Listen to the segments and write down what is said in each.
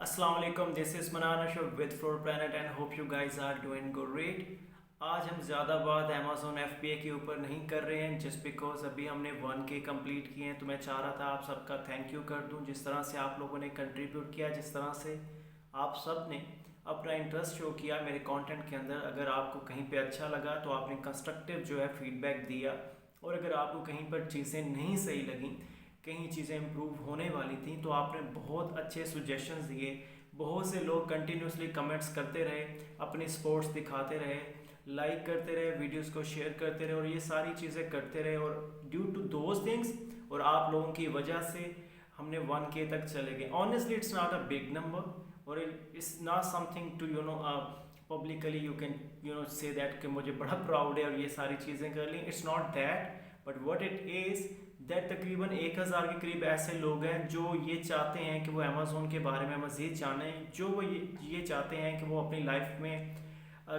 अस्सलाम वालेकुम, this is Manan Ashraf with floor planet and hope you guys are doing great. आज हम ज़्यादा बात अमेज़ोन FBA के ऊपर नहीं कर रहे हैं जस्ट बिकॉज अभी हमने 1K कंप्लीट किए हैं। तो मैं चाह रहा था आप सबका थैंक यू कर दूं, जिस तरह से आप लोगों ने कंट्रीब्यूट किया, जिस तरह से आप सब ने अपना इंटरेस्ट शो किया मेरे कंटेंट के अंदर। अगर आपको कहीं पे अच्छा लगा तो आपने कंस्ट्रक्टिव जो है फीडबैक दिया, और अगर आपको कहीं पर चीज़ें नहीं सही लगीं, कहीं चीज़ें इम्प्रूव होने वाली थी, तो आपने बहुत अच्छे सुजेशंस दिए। बहुत से लोग कंटिन्यूसली कमेंट्स करते रहे, अपनी सपोर्ट्स दिखाते रहे, लाइक करते रहे, वीडियोस को शेयर करते रहे, और ये सारी चीज़ें करते रहे। और ड्यू टू दोज थिंग्स और आप लोगों की वजह से हमने 1K तक चले गए। Honestly it's not a big number, और it's not something to publicly you can say that कि मुझे बड़ा प्राउड है और ये सारी चीज़ें कर ली। It's not that, but what it is that तकरीबन 1000 के करीब ऐसे लोग हैं जो ये चाहते हैं कि वो अमेज़ोन के बारे में मज़ीद जानें, जो वो ये चाहते हैं कि वो अपनी लाइफ में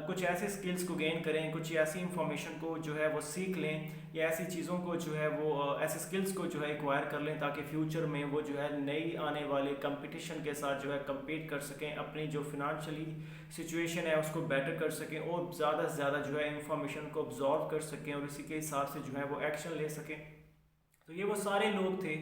कुछ ऐसे स्किल्स को गेन करें, कुछ ऐसी इंफॉर्मेशन को जो है वो सीख लें, या ऐसी चीज़ों को जो है वो ऐसे स्किल्स को जो है एक्वायर कर लें, ताकि फ्यूचर में वो जो है नई आने वाले कंपटीशन के साथ जो है कम्पीट कर सकें, अपनी जो फिनंशियली सिचुएशन है उसको बेटर कर सकें, और ज़्यादा से ज़्यादा जो है इंफॉर्मेशन को ऑब्जॉर्व कर सकें, और इसी के हिसाब से जो है वो एक्शन ले सकें। तो ये वो सारे लोग थे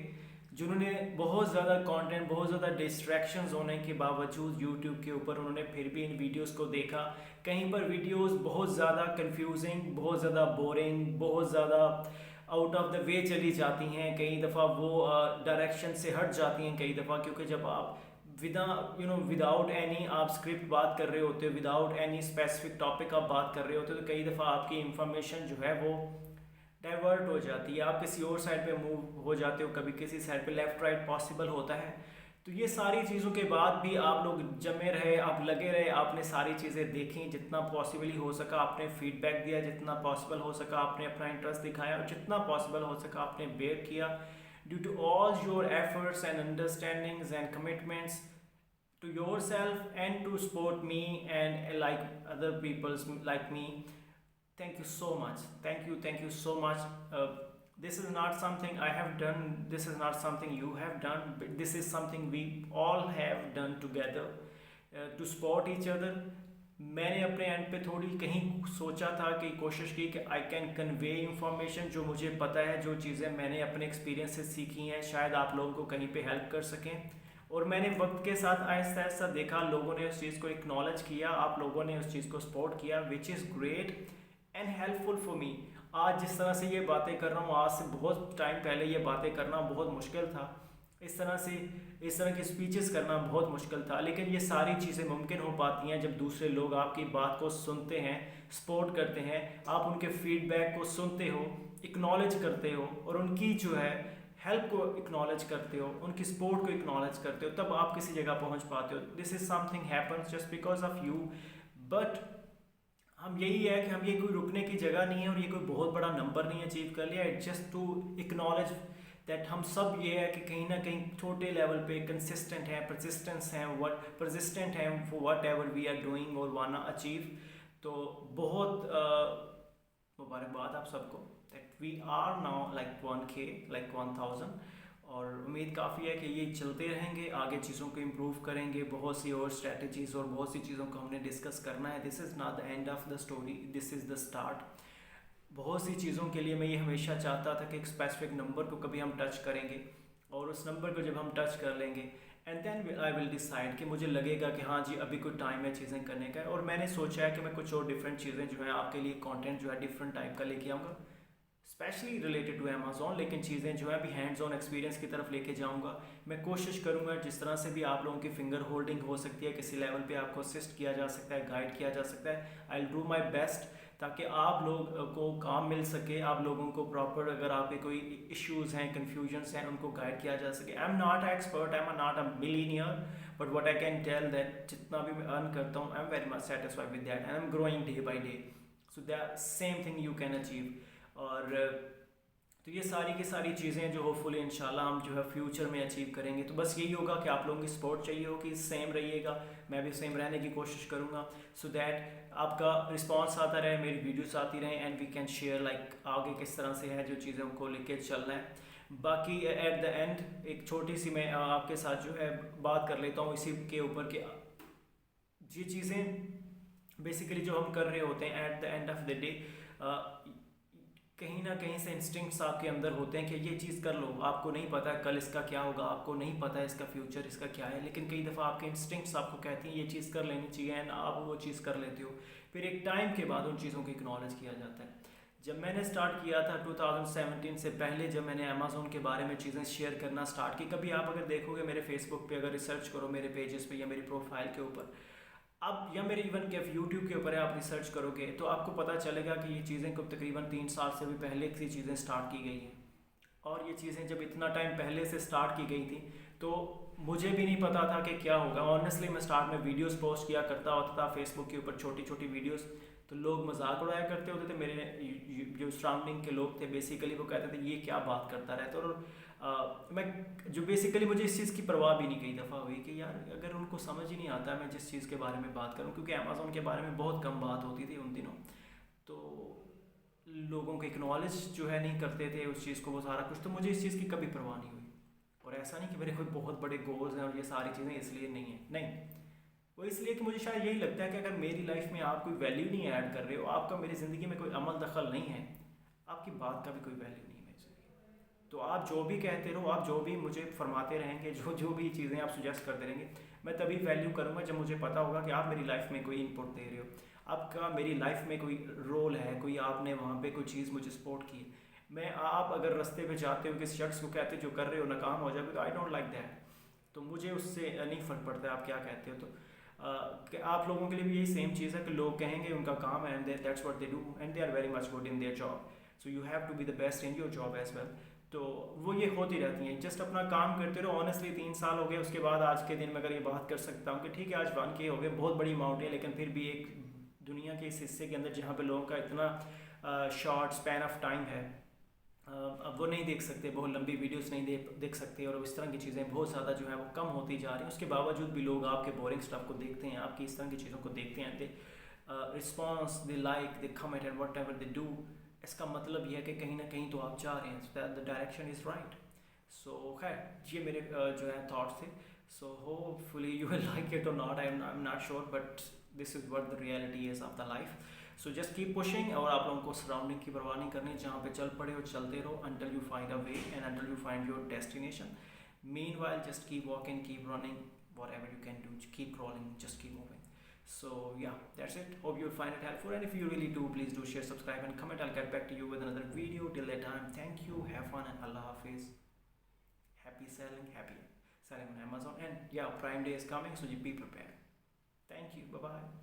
जिन्होंने बहुत ज़्यादा कंटेंट, बहुत ज़्यादा डिस्ट्रैक्शंस होने के बावजूद यूट्यूब के ऊपर उन्होंने फिर भी इन वीडियोस को देखा। कहीं पर वीडियोस बहुत ज़्यादा कंफ्यूजिंग, बहुत ज़्यादा बोरिंग, बहुत ज़्यादा आउट ऑफ द वे चली जाती हैं, कई दफ़ा वो डायरेक्शन से हट जाती हैं कई दफ़ा, क्योंकि जब आप विदाउट एनी आप स्क्रिप्ट बात कर रहे होते हो, विदाउट एनी स्पेसिफिक टॉपिक आप बात कर रहे होते हो, तो कई दफ़ा आपकी इंफॉर्मेशन जो है वो डाइवर्ट हो जाती है, आप किसी और साइड पे मूव हो जाते हो, कभी किसी साइड पे लेफ़्ट राइट पॉसिबल होता है। तो ये सारी चीज़ों के बाद भी आप लोग जमे रहे, आप लगे रहे, आपने सारी चीज़ें देखी, जितना पॉसिबली हो सका आपने फीडबैक दिया, जितना पॉसिबल हो सका आपने अपना इंटरेस्ट दिखाया, और जितना पॉसिबल हो सका आपने बेयर किया। Due to all your efforts and understandings and commitments to yourself and to support me and like other people's like me, thank you so much. Thank you so much. This is not something I have done, this is not something you have done, but this is something we all have done together to support each other. मैंने अपने and पे थोड़ी कहीं सोचा था कि कोशिश की कि आई कैन कन्वे इंफॉर्मेशन, जो मुझे पता है, जो चीज़ें मैंने अपने एक्सपीरियंस से सीखी हैं, शायद आप लोगों को कहीं पे हेल्प कर सकें। और मैंने वक्त के साथ आहिस्ता आहिस्ता देखा, लोगों ने उस चीज़ को एक्नॉलेज किया, आप लोगों ने उस चीज़ को सपोर्ट किया, which is great and helpful for me. आज जिस तरह से ये बातें कर रहा हूँ, आज से बहुत टाइम पहले ये बातें करना बहुत मुश्किल था, इस तरह की स्पीचेस करना बहुत मुश्किल था, लेकिन ये सारी चीज़ें मुमकिन हो पाती हैं जब दूसरे लोग आपकी बात को सुनते हैं, सपोर्ट करते हैं, आप उनके फीडबैक को सुनते हो, इक्नॉलेज करते हो, और उनकी जो है हेल्प को इक्नॉलेज करते हो, उनकी सपोर्ट को इक्नॉलेज करते हो, तब आप किसी जगह पहुंच पाते हो। This is something happens just because of you. But हम यही है कि हम ये कोई रुकने की जगह नहीं है, और ये कोई बहुत बड़ा नंबर नहीं अचीव कर लिया। It just to acknowledge that हम सब ये है कि कहीं ना कहीं छोटे लेवल पे कंसिस्टेंट हैं, परसिस्टेंट हैं for whatever we are doing और वाना अचीव। तो बहुत मुबारकबाद आप सबको that we are now like 1K, like 1000। और उम्मीद काफ़ी है कि ये चलते रहेंगे, आगे चीज़ों को इम्प्रूव करेंगे, बहुत सी और स्ट्रेटजीज़ और बहुत सी चीज़ों को हमने डिस्कस करना है। This is not the end of the story, this is the start. बहुत सी चीज़ों के लिए मैं ये हमेशा चाहता था कि एक स्पेसिफिक नंबर को कभी हम टच करेंगे, और उस नंबर को जब हम टच कर लेंगे and then I will decide कि मुझे लगेगा कि हाँ जी अभी कोई टाइम है चीज़ें करने का। और मैंने सोचा है कि मैं कुछ और डिफरेंट चीज़ें जो है आपके लिए कंटेंट जो है डिफरेंट टाइप का लेके आऊँगा, स्पेशली रिलेटेड टू अमेज़ॉन, लेकिन चीज़ें जो है अभी हैंड्स ऑन एक्सपीरियंस की तरफ लेके जाऊँगा। मैं कोशिश करूँगा जिस तरह से भी आप लोगों की फिंगर होल्डिंग हो सकती है, किसी लेवल पे आपको असिस्ट किया जा सकता है, गाइड किया जा सकता है, I will do my best, ताकि आप लोग को काम मिल सके, आप लोगों को प्रॉपर, अगर आपके कोई इश्यूज़ हैं, कन्फ्यूजन्स हैं, उनको गाइड किया जा सके। I am not expert, I am not a millionaire, but what I can tell that जितना भी मैं अर्न करता हूँ, I am very much satisfied with that, I am growing day by day, so that same thing you can achieve. और तो ये सारी की सारी चीज़ें जो होपफुली इंशाल्लाह हम जो है फ्यूचर में अचीव करेंगे। तो बस यही होगा कि आप लोगों की सपोर्ट चाहिए हो कि सेम रहिएगा, मैं भी सेम रहने की कोशिश करूँगा, सो दैट आपका रिस्पांस आता रहे, मेरी वीडियोस आती रहें, and we can share like आगे किस तरह से है जो चीज़ों को लेके चलना है। बाकी एट द एंड एक छोटी सी मैं आपके साथ जो है बात कर लेता हूँ इसी के ऊपर कि ये चीज़ें बेसिकली जो हम कर रहे होते हैं at the end of the day कहीं ना कहीं से इंस्टिंक्ट्स आपके अंदर होते हैं कि ये चीज़ कर लो। आपको नहीं पता कल इसका क्या होगा, आपको नहीं पता है इसका फ्यूचर इसका क्या है, लेकिन कई दफ़ा आपके इंस्टिंक्ट्स आपको कहती हैं ये चीज़ कर लेनी चाहिए एंड आप वो चीज़ कर लेते हो। फिर एक टाइम के बाद उन चीज़ों को एक्नॉलेज किया जाता है। जब मैंने स्टार्ट किया था 2017 से पहले, जब मैंने अमेज़ोन के बारे में चीज़ें शेयर करना स्टार्ट की, कभी आप अगर देखोगे मेरे फेसबुक पे, अगर रिसर्च करो मेरे पेजेस पे या मेरी प्रोफाइल के ऊपर, अब या मेरे इवन के यूट्यूब के ऊपर आप रिसर्च करोगे तो आपको पता चलेगा कि ये चीज़ें कब तकरीबन 3 साल से भी पहले की चीज़ें स्टार्ट की गई हैं। और ये चीज़ें जब इतना टाइम पहले से स्टार्ट की गई थी तो मुझे भी नहीं पता था कि क्या होगा। ऑनेस्टली मैं स्टार्ट में वीडियोस पोस्ट किया करता होता था फेसबुक के ऊपर, छोटी छोटी वीडियोस, तो लोग मजाक उड़ाया करते होते थे। मेरे जो सराउंडिंग के लोग थे बेसिकली वो कहते थे ये क्या बात करता रहता है। और मैं जो बेसिकली मुझे इस चीज़ की परवाह भी नहीं कई दफ़ा हुई कि यार अगर उनको समझ ही नहीं आता मैं जिस चीज़ के बारे में बात करूं, क्योंकि अमेज़ोन के बारे में बहुत कम बात होती थी उन दिनों, तो लोगों को एक्नॉलेज जो है नहीं करते थे उस चीज़ को, वो सारा कुछ, तो मुझे इस चीज़ की कभी परवाह नहीं हुई। और ऐसा नहीं कि मेरे कोई बहुत बड़े गोल्स हैं और ये सारी चीज़ें इसलिए नहीं है, नहीं, वो इसलिए कि मुझे शायद यही लगता है कि अगर मेरी लाइफ में आप कोई वैल्यू नहीं ऐड कर रहे हो, आपका मेरी ज़िंदगी में कोई अमल दखल नहीं है, आपकी बात का भी कोई वैल्यू नहीं है मेरी ज़िंदगी। तो आप जो भी कहते रहो, आप जो भी मुझे फरमाते रहेंगे, जो जो भी चीज़ें आप सुजेस्ट करते रहेंगे, मैं तभी वैल्यू करूँगा जब मुझे पता होगा कि आप मेरी लाइफ में कोई इनपुट दे रहे हो, आपका मेरी लाइफ में कोई रोल है, कोई आपने वहाँ पे कोई चीज़ मुझे सपोर्ट की है। मैं आप अगर रास्ते पे जाते हो किसी शख्स को कहते हो जो कर रहे हो नाकाम हो जाए, तो आई डोंट लाइक दैट, तो मुझे उससे नहीं फ़र्क पड़ता आप क्या कहते हो। तो कि आप लोगों के लिए भी यही सेम चीज़ है कि लोग कहेंगे उनका काम है and that's what they do and they are very much good in their job, so you have to be the best in your job as well. तो वो ये होती रहती हैं, जस्ट अपना काम करते रहो। ऑनेस्टली 3 साल हो गए, उसके बाद आज के दिन में अगर ये बात कर सकता हूँ कि ठीक है आज 1K हो गए, बहुत बड़ी अमाउंट है, लेकिन फिर भी एक दुनिया के इस हिस्से के अंदर जहाँ पे लोगों का इतना शॉर्ट स्पैन ऑफ टाइम है, अब वो नहीं देख सकते, बहुत लंबी वीडियोस नहीं देख सकते, और इस तरह की चीज़ें बहुत ज़्यादा जो है वो कम होती जा रही हैं। उसके बावजूद भी लोग आपके बोरिंग स्टफ को देखते हैं, आपकी इस तरह की चीज़ों को देखते हैं, they response, they like, they comment and whatever they do. इसका मतलब यह है कि कहीं ना कहीं तो आप जा रहे हैं, so that the direction is right. So खैर ये मेरे जो है थाट्स थे। So hopefully you will like it और not, I am not sure, but this is what the reality is of the life. So just keep pushing, और आप लोगों को सराउंडिंग की परवाह नहीं करनी, जहाँ पे चल पड़े हो चलते रहो until you find a way and until you find your destination. Meanwhile just keep walking, keep running, whatever you can do, keep crawling, just keep moving. So yeah, that's it. Hope you'll find it helpful, and if you really do, please do share, subscribe and comment. I'll get back to you with another video. Till that time, thank you, have fun, and Allah Hafiz. Happy selling on Amazon, and yeah, Prime Day is coming, so you be prepared. Thank you, bye bye.